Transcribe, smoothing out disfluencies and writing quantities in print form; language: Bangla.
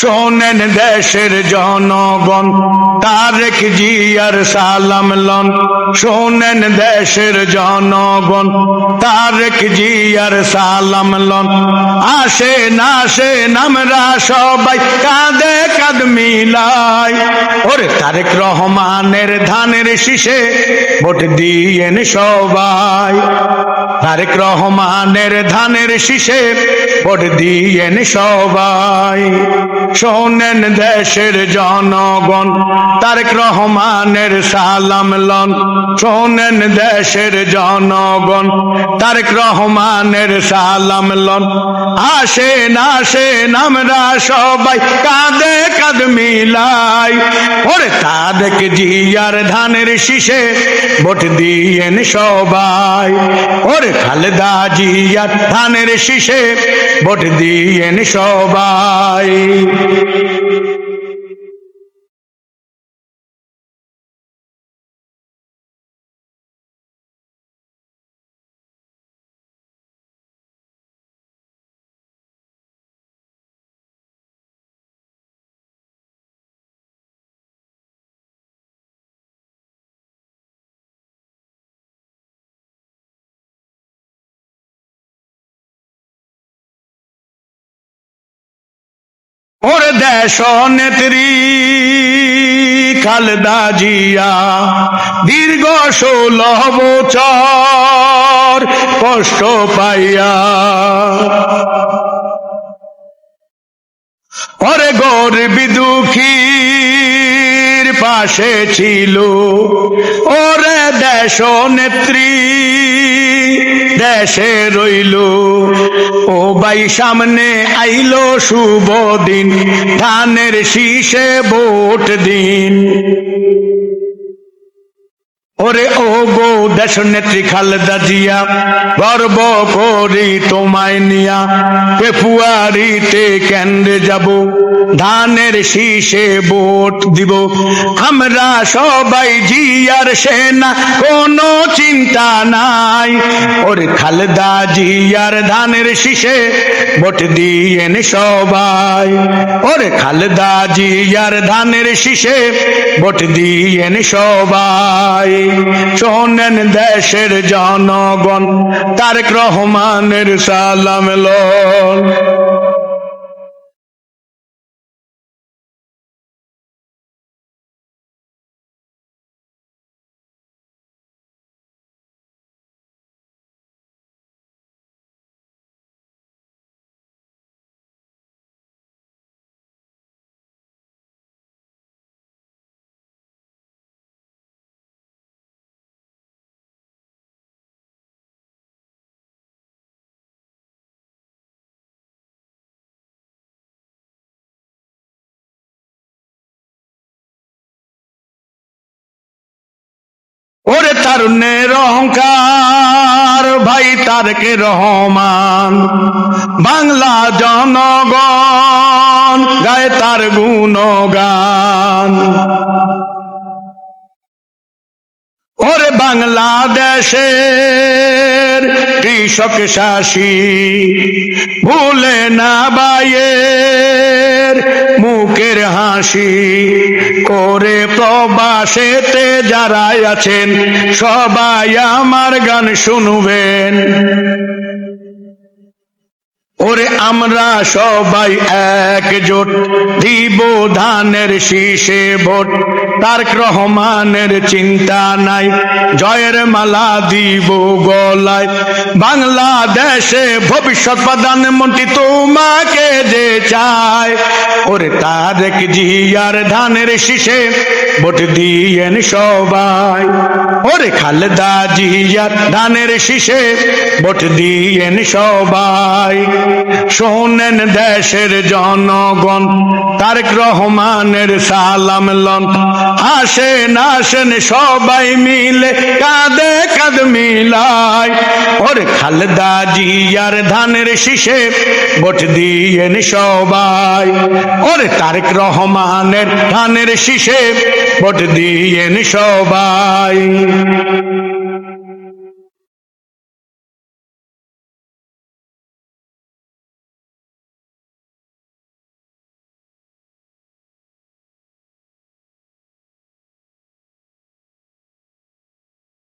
শোনেন দেশের জনগণ, তারেক জিয়ার সালাম লন। শোনেন দেশের জনগণ, তারেক জিয়ার সালাম লন। আসেন আসেন আমরা সবাই কাঁধে কাঁধ মিলাই, ওরে তারেক রহমানের ধানের শীষে ভোট দিয়েন সবাই। তারেক রহমানের ধানের শীষে ভোট দিয়েন সবাই। শোনেন দেশের জনগণ, তারেক রহমানের সালাম লন। শোনেন দেশের জনগণ, তারেক রহমানের সালাম লন। আসেন আসেন আমরা সবাই কাঁধে কাঁধ মিলাই, ওরে তারেক জিয়ার ধানের শীষে ভোট দিয়েন সবাই। ওরে খালেদা জিয়ার ধানের শীষে ভোট দিয়েন সবাই। ওরে দেশ নেত্রী খালেদা জিয়া দীর্ঘ 16 বছর কষ্ট পাইয়া, ওরে গরিব দুঃখীর পাশে ছিল। ওরে দেশ নেত্রী দেশে রইল, ও ভাই সামনে আইলো শুভ দিন, ধানের শীষে ভোট দিন। ওরে ও গো দেশ নেত্রী খালেদা জিয়া, গর্ব করি তোমায় নিয়া, ফেব্রুয়ারিতে কেন্দ্রে যাব, ধানের শীষে ভোট দিব। আমরা সবাই জিয়ার সেনা, কোনো চিন্তা নাই। ওরে খালেদা জিয়ার ধানের শীষে ভোট দিয়েন সবাই। ওরে খালেদা জিয়ার ধানের শীষে ভোট দিয়েন সবাই। শোনেন দেশের জনগণ, তারেক রহমানের সালাম লন। ওরে তারুণ্যের অহংকার ভাই তারেক রহমান, বাংলা জনগণ গায়ে তার গুণগান। ওরে বাংলাদেশের কৃষক শাসী ভুলে না বাইয়ের মুখের হাসি, করে প্রবাসেতে যারা আছেন সবাই আমার গান শুনবেন। ওরে আমরা সবাই একজোট দিব ধানের শীষে ভোট, তারেক রহমানের চিন্তা নাই, জয়ের মালা দিব গলায়। বাংলাদেশে ভবিষ্যৎ প্রধানমন্ত্রী তোমাকে যে চায়, ওরে তারেক জিয়ার ধানের শীষে ভোট দিয়েন সবাই। ওরে খালেদা জিয়ার ধানের শীষে ভোট দিয়েন সবাই। শোনেন দেশের জনগণ, তারেক রহমানের সালাম লন। আসেন আসেন সবাই মিলে কাঁধে কাঁধ মিলাই, ওরে খালেদা জিয়ার ধানের শীষে ভোট দিয়েন সবাই। ওরে তারেক রহমানের ধানের শীষে ভোট দিয়েন সবাই।